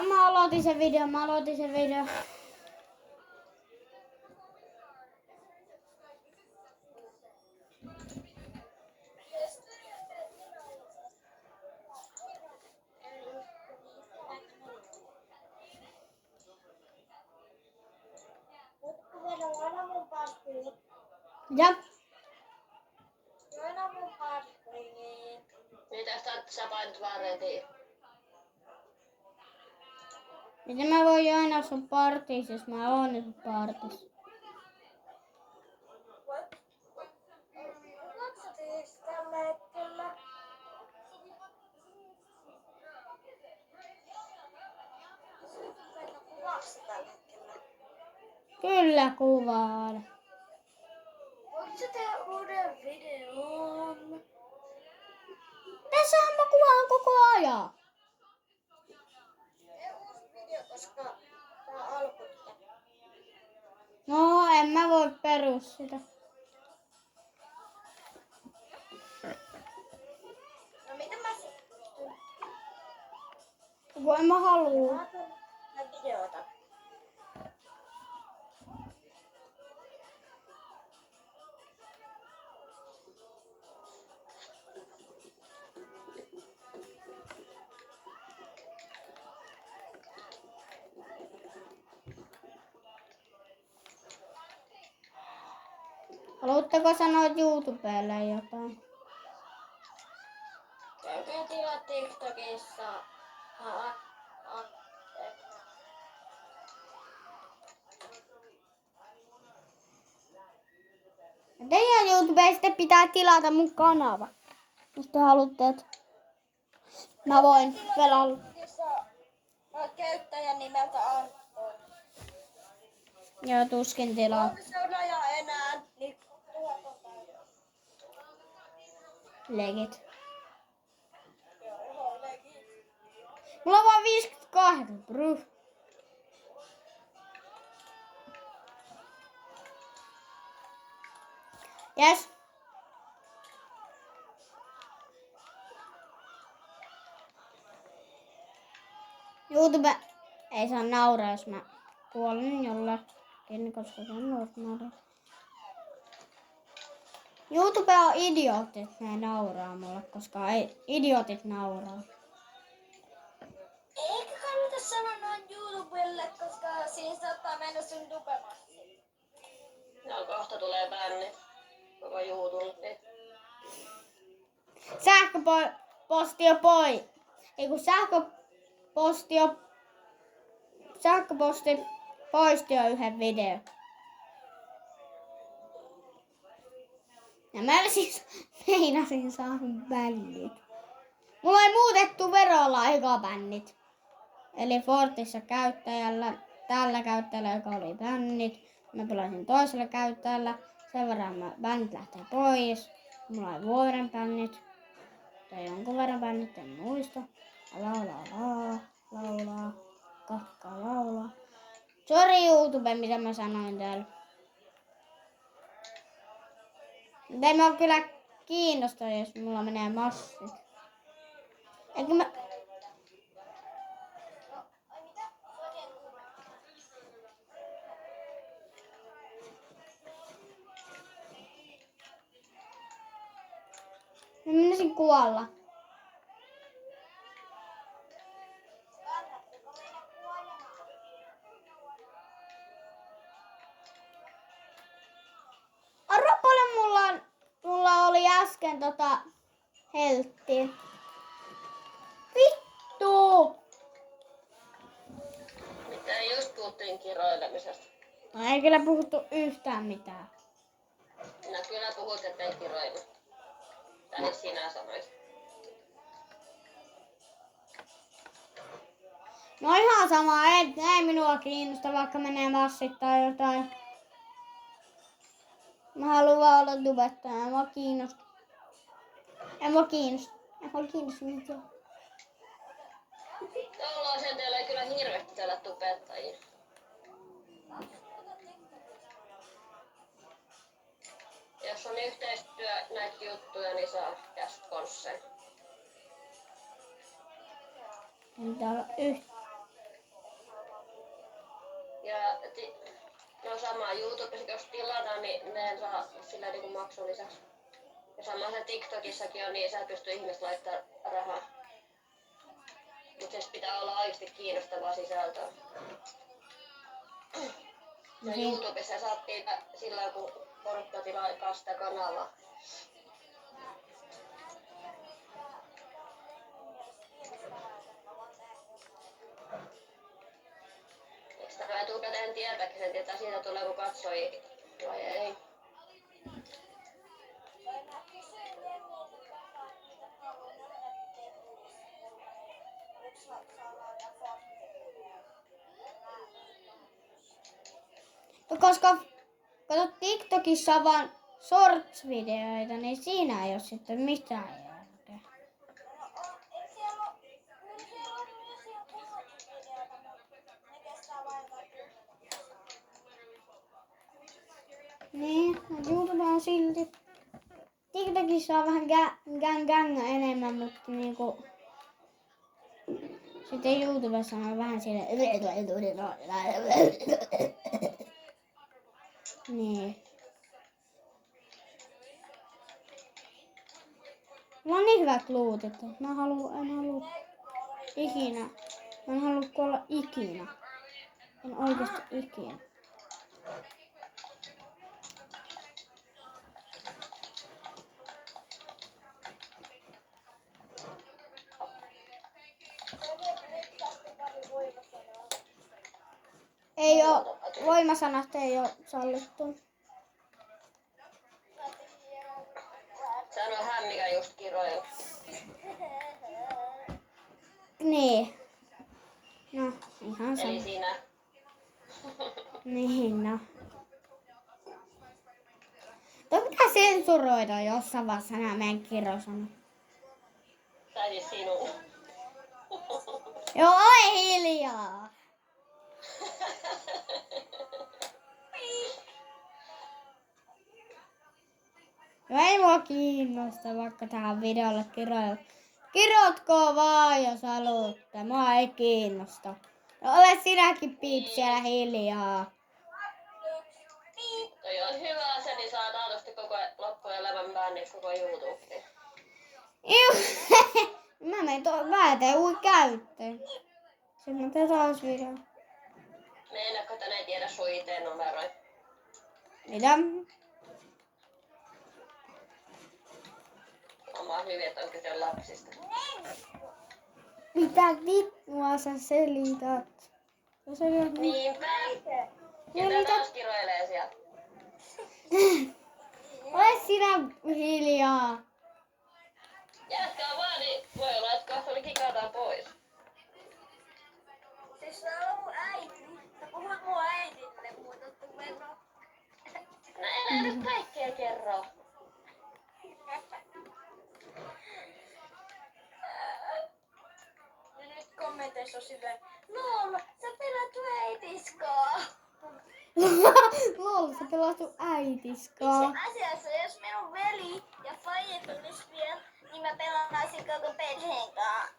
Mä aloitin sen videon. Ja. Mitäs sä painat vaan retiin? Miten mä voin joina sun partis, jos mä oon nyt partis? Kyllä kuvaan. Voitko sä tehdä uuden videon? Tässähän mä kuvaan koko ajan. Tee uusi video, koska tää alkoi. No, en mä voi perus sitä. No mitä mä sitten? Kun en mä haluu. Mä videota. Haluatteko sanoa YouTubelle jotain? Käykää tilaa TikTokissa. Teidän YouTubesta pitää tilata mun kanava. Jos te haluatte, että mä voin pelata. Käyttäjän nimeltä Anton. Joo, tuskin tilaa. 3 seuraajaa enää, niin 1000 on täynnä. Legit. Joo, legit. Mulla on vaan 58, bro. Yes. YouTube ei saa nauraa, jos mä kuolen jollekin, koska se on normaalia. YouTube on idiootit, ne nauraa mulle, koska idiotit nauraa. Eikä kannata sanoa noin YouTubelle, koska siinä saattaa mennä sun dupemassi. No kohta tulee bänni. Koko YouTubeen. Sähköposti poisti jo yhden videon. Ja mä siis meinasin saada bännit. Mulla ei muutettu verolaikabännit. Eli Fortissa tällä käyttäjällä, joka oli bännit. Mä pelasin toisella käyttäjällä. Sen verran bännit lähtee pois. Mulla oli vuoden bännit. Tai jonkun verran bännit, en muista. Laulaa. Kakkaa laulaa. Sori YouTube, mitä mä sanoin täällä. Mutta ei mä kyllä kiinnosta, jos mulla menee massit. Eikö mä... Mä menisin kuolla. Arvaa paljon mulla oli äsken helttiä. Vittu! Mitä just puhuttiin kiroilemisesta. No ei kyllä puhuttu yhtään mitään. No kyllä puhut, ettei kiroilu. Tai sinä sanoit. No ihan sama, ei minua kiinnosta, vaikka menee massit tai jotain. Mä haluan vaan olla tubettaja, en mua kiinnosta. En mua kiinnosta mitään. Tuolla asenteella ei kyllä hirveästi olla tubettajia. Jos on yhteistyö näitä juttuja, niin saa käsikonsen. Ei mitään olla sen saa sillä niinku maksun lisäksi. Ja samahan TikTokissakin on, niin sä pystyy ihmiset laittaa rahaa. Mut se pitää olla oikeasti kiinnostavaa sisältöä. Ja YouTubessa saattiin silloin, kun porukka tilaa sitä kanavaa. Eikö sitä etukäteen tietääkin, sen tietää siitä tulee kun katsoi vai ei? No, koska kato TikTokissa on vaan shorts-videoita, niin siinä ei ole sitten mitään järkeä. Niin, YouTube on silti. TikTokissa on vähän gang enemmän, mutta niinku... Sitten YouTubessa on vähän siellä... Niin. Mulla on niin hyvät luut, että en halua ikinä. Mä en halua kuolla ikinä. En oikeesti ikinä. Ei oo, voimasanat ei oo sallittu. Sano hän, mikä just kiroilu. Niin. No, ihan sama. Eli sinä. Niin, no. Tuo pitää sensuroida jossain vaiheessa nämä meidän kirosanat. Tai siis sinun. Joo, oi hiljaa. No ei mua kiinnosta vaikka tähän videolle kiroilla. Kirotko vaan jos haluatte, mua ei kiinnosta. No ole sinäkin piip siellä hiljaa. Toi on hyvä se, niin saa taatusti koko loppuelämän bännit koko YouTubeen. Mä menen mä teen ui käyttöön. Sitten mä teen taas video. Meinaatko, että ne ei tiedä sun IT-numeroita? Mitä? Oma hyvin, että on kyse lapsista. Mitä vittua sä selität? Sä selität Niinpä. Ketä taas kiroilee sieltä? Ole sinä hiljaa. Jatkaa vaan, niin voi olla, että kohta kikataan pois. Siis sä oot mun äiti. Sä puhut mun äitille, mutta Vero. No älä nyt kaikkea kerro. Ja nyt kommenteissa on silleen, Lol, sä pelät sun äitiskaa. Lol, sä pelastu äitiskaa. Itse asiassa, jos minun veli ja faija tulis vielä, niin mä pelaisin koko perheen kanssa.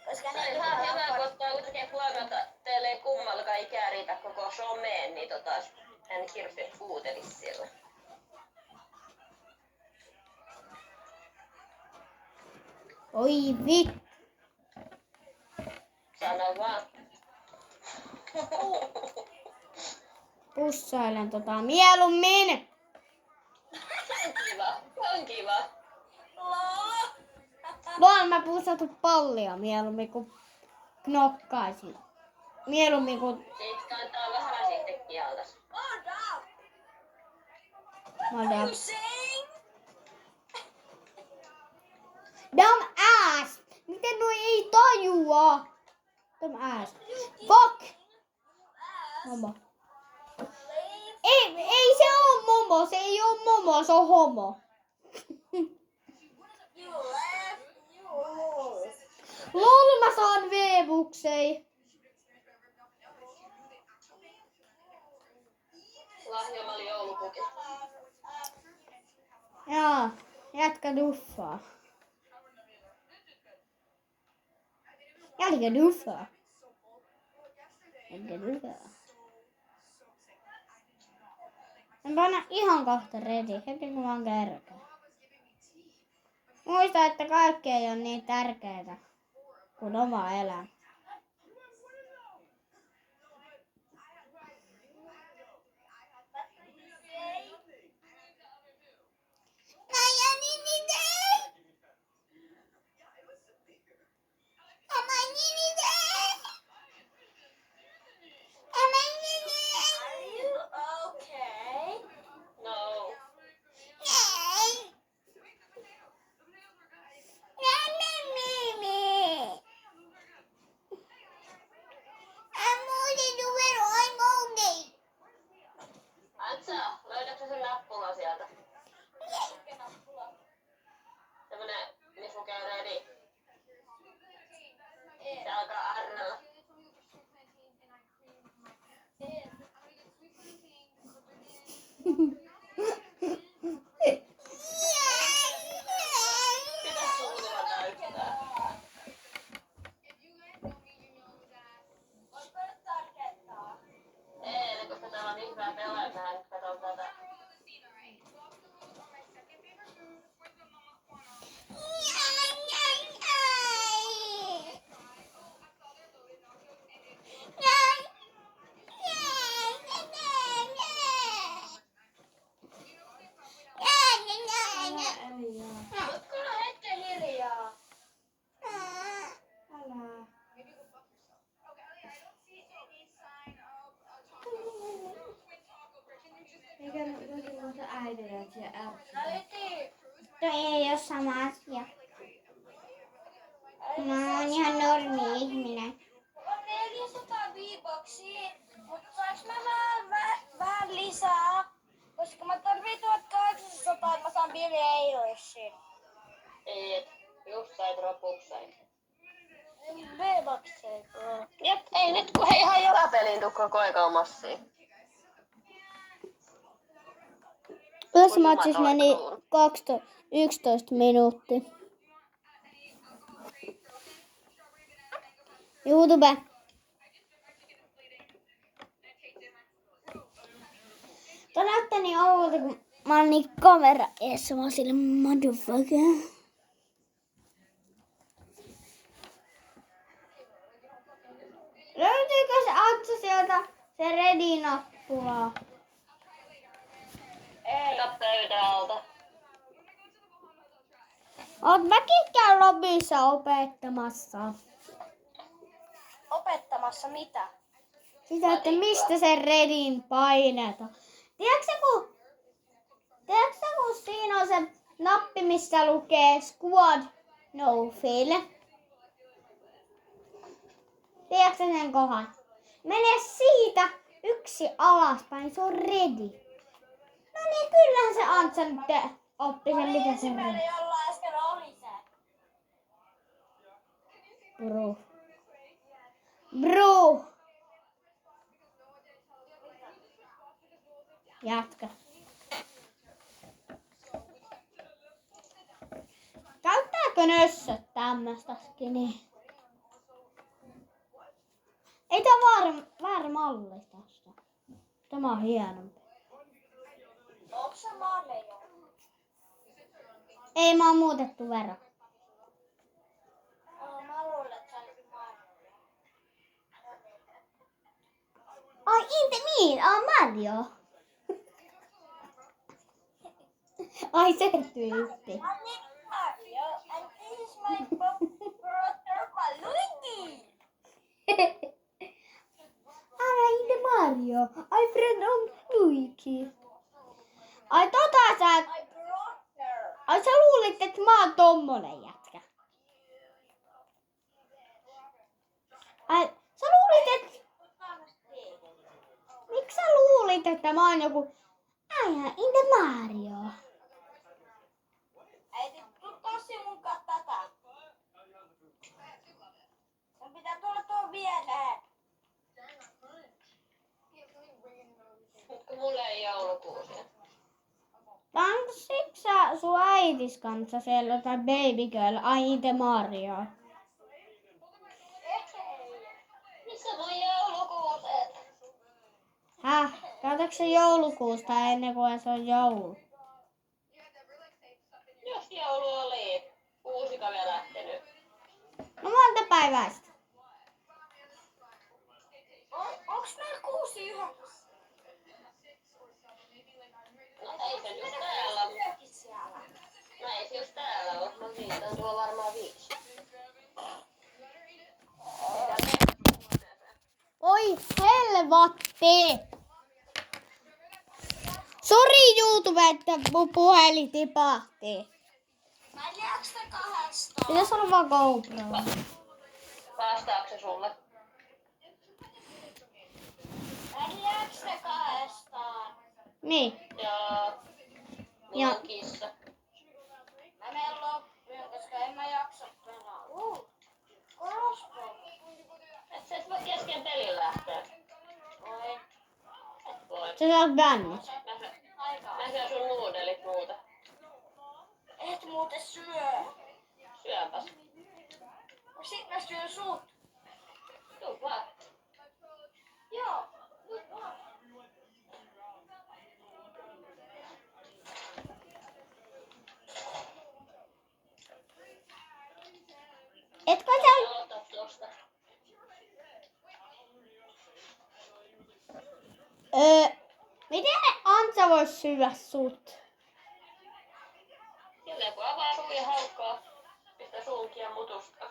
Koska Se on ihan hyvä, kun ottaa kuitenkin huomioon, että teille ei kummallakaan ikää riitä koko someen, niin hän hirveän kuuntelisi siellä. Oi vit. Sano vaan. Pussailen mieluummin. On kiva. Lol. Voin mä pussatu pallia mieluummin kuin knokkaisin. Mieluummin kuin Siitä kantaa vähän sitten kieltäs. Hold up. Hold up. You saying? Dumb ass! Miten noi ei tajua? Dumb ass. Fuck! Momo. Ei se oo momo, se ei oo momo, se on homo. You laugh, you lose. Lol, mä saan V-buksei. Lahjomalli joulupuki. Joo, jätkä duffaa. Jätkä duffaa. Jätkä duffaa. Mä panen ihan kohta ready, heti kun vaan kerkeen. Muista, että kaikki ei ole niin tärkeää kuin oma elämä. Are you okay? No. Antsa, löydätkö sen nappulan sieltä? Semmonen, missä lukee ready. Se alkaa R:llä. Mitä suunnilla näyttää? Voitko nyt tarkentaa? Ei, koska täällä on niin hyvä pelaa, että mä en katso tätä. Voitko olla hetken hiljaa? Älä. Eikä se äidille se ärsytä. Äiti! Ei ole sama asia. Mä oon ihan normi-ihminen. On 400 V-boksia, mutta saanko mä vähän lisää? Koska mä tarvitsen 1800, että mä saan Billie Eilishin. Ei, just sait ropukseen. V-boksia. Jep, ei nyt kun he ihan joka peliin tuu koko ajan massiin. Yhdessä matsissa meni 11 minuuttia. YouTube. Tää näyttää niin oudolta, kun mä oon niin kamera eessä. Mä oon sille motherfucker. Löytyykö se Antsa sieltä se ready-nappulaa? Ota pöydän alta. Oot mäkin käyn lobbyssa opettamassa. Opettamassa mitä? Sitä, että mistä se redin painetaan. Tiedätkö kun siinä on se nappi, missä lukee squad no fail? Tiedätkö sen kohan? Mene siitä yksi alaspäin, se on ready. No niin, kyllähän se Antsa nyt oppi sen, miten se Ensimmäinen, jolla äsken oli se. Bro. Jatka. Käyttääkö nössöt tämmöstä skiniä? Ei tää väärä malli tästä. Tämä on hienompi. Onko se Mario? Ei, mä oon muutettu vero. Mä luulen, että se olisi Mario. Ai, inte min, Mario. Ai, se tyyppi. My name is Mario, and this is my brother Luigi. Älä inte Mario. Ai, friend on Luigi. Ai, sä... My brother. Ai, sä luulit, että mä oon tommonen jätkä. Ai, sä luulit, että... Miksi sä luulit, että mä oon joku... Äijä, inte Mario. Äiti, tuu tossi mun kanssa tätä. Sun pitää tulla tuon viereen. Nyt kun mulla ei joulukuusia. Tanssitko sä sun äitis kanssa siellä tai baby girl? Ai, inte Mario. Missä mun joulukuuset? Häh? Käytätkö se joulukuusta ennen kuin se on joulu? Jos joulu oli, uusika vielä lähtenyt. No monta päivää sitten? Onks meillä 6.9? No ei se just täällä. No ei se just täällä oo. Mä viittaan tuo varmaan 5. Oi helvatti! Sori YouTube, että mun puhelin tipahti. Mä en jaksa kahdesta. Pitäis olla vaan GoPro. Vastaako se sulle? Mä en jaksa kahdestaan. Niin. Joo. Mulla on kissa. Mä menen loppuun, koska en mä jaksa pelaa. Crossbow. Et sä et voi kesken pelin lähteä. Oi. Et voi. Se saat bännit. Mä syön sun nuudelit muuta. Et muuten syö. Syöpäs. Sit mä syön sut. Tuu vaan. Joo. Etkö sä... Aloita tosta. Miten Antsa vois syödä sut? Silleen kun avaa suu ja haukkaa. Pistä suunkin ja mutusta.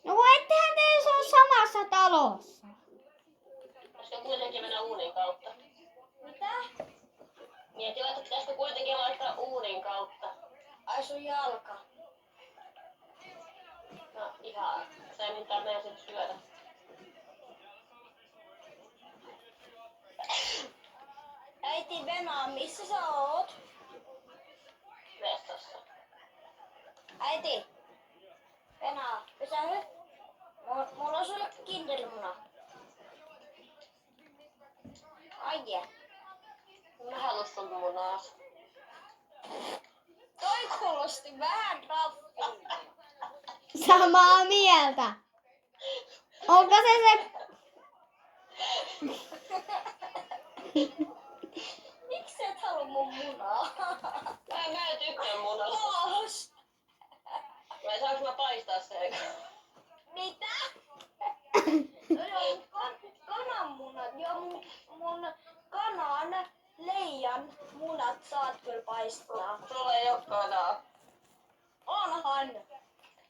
No kun ettehän te ole samassa talossa. Pitäisikö kuitenkin mennä uunin kautta? Mitä? Mietin, että pitäisikö kuitenkin laittaa uunin kautta. Ai sun jalka. No ihan. Se ei mitään meidän sit syödä. Äiti Venaa, missä sä oot? Vessassa. Äiti. Venaa, pysähy. Mulla on sulle kindermuna. Aie. Mä halus sun munaas. Toi kuulosti vähän raffilta. Samaa mieltä. Onko se... Miksi et halua mun munaa? Mä en tykkää munasta. Oos. Vai saanko mä paistaa sen? Mitä? Joo, kananmunat. Joo, mun kanan, leijan munat saat kyllä paistaa. Sulla ei oo kanaa. Onhan.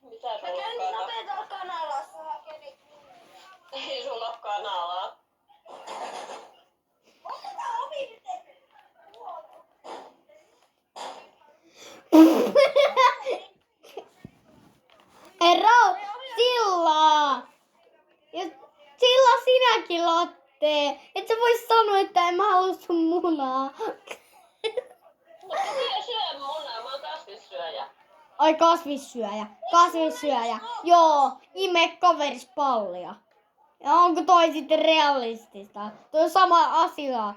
Mitä Mä sulla käyn on niin kanaa? nopeetalla kanalassa hakemaan. Ei sulla oo kanalaa. Onko tää ovi nyt tehty? Ero, Silla! Ja Silla sinäkin, Lotte! Et sä vois sanoa, että en mä halua sun munaa. No mä syön munaa, mä oon kasvissyöjä. Ai kasvissyöjä, kasvissyöjä. Joo, ime kaveris pallia. Ja onko toi sitten realistista? Toi on sama asia.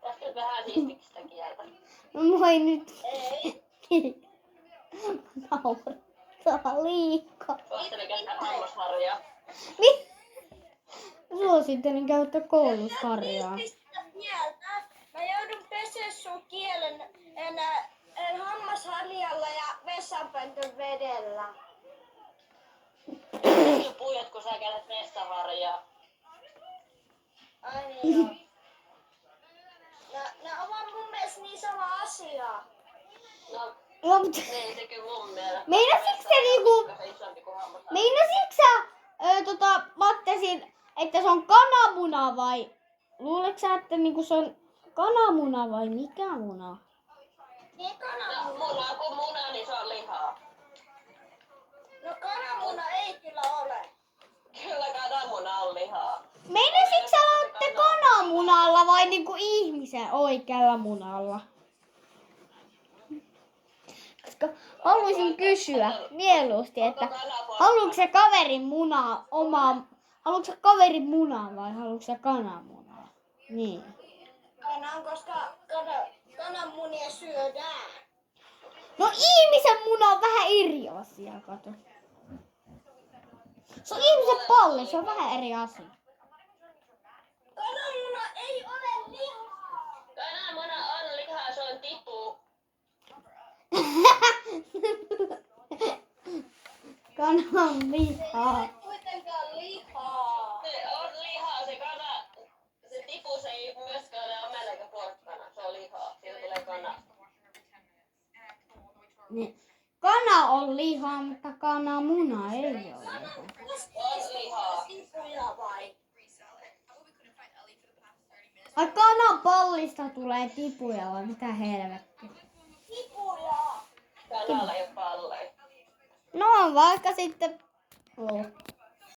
Tästä nyt vähän siistiksi sitä kieltä. No moi nyt. Ei. Naurattaa liikaa. Suosittelen käyttää hammasharjaa. Suosittelen käyttää koulusharjaa. Mieltä. Mä joudun pesee sun kielen hammasharjalla ja vessanpöntön vedellä. Puijat, kun sä käytät vessaharjaa. Ai niin joo. Ne ovat mun mielestä niin sama asia. No, No, mutta niin se kyllä mun mielestä. meinasitko se niinku... Se isompi kuin hammasharja. Meinasitko sä, Mattesin, että se on kananmuna vai... Luuletko sä, että niinku se on kananmuna vai mikä muna? Niin No, kananmuna. muna kun muna, niin se on lihaa. No kananmuna ei kyllä ole. Kyllä kananmuna on lihaa. Meinasitko sä olette kananmunalla vai niinku ihmisen oikealla munalla? Koska haluaisin kysyä mieluusti, että haluatko sä kaverin munaa omaa... Haluatko sä kaverin munaa vai haluatko sä kananmunaa? Niin. Kanan, koska kananmunia syödään. No ihmisen muna on vähän eri asia, kato. Se on ihmisen palli, se on vähän eri asia. Kananmuna ei ole lihaa. Kananmuna on lihaa, se on tipu. Kanan lihaa. Kuitenkaan lihaa. Se on lihaa, se kana. Se tipu se ei myöskään ole omena eikä porkkana. Se on lihaa, siitä tulee kana. Niin. Kana on lihaa, mutta kananmuna ei ole lihaa. On lihaa. Tipuja vai? Ai kananpallista tulee tipuja vai mitä helvettiä? Tipuja. Kanalla ei ole palleja. No on vaikka sitten.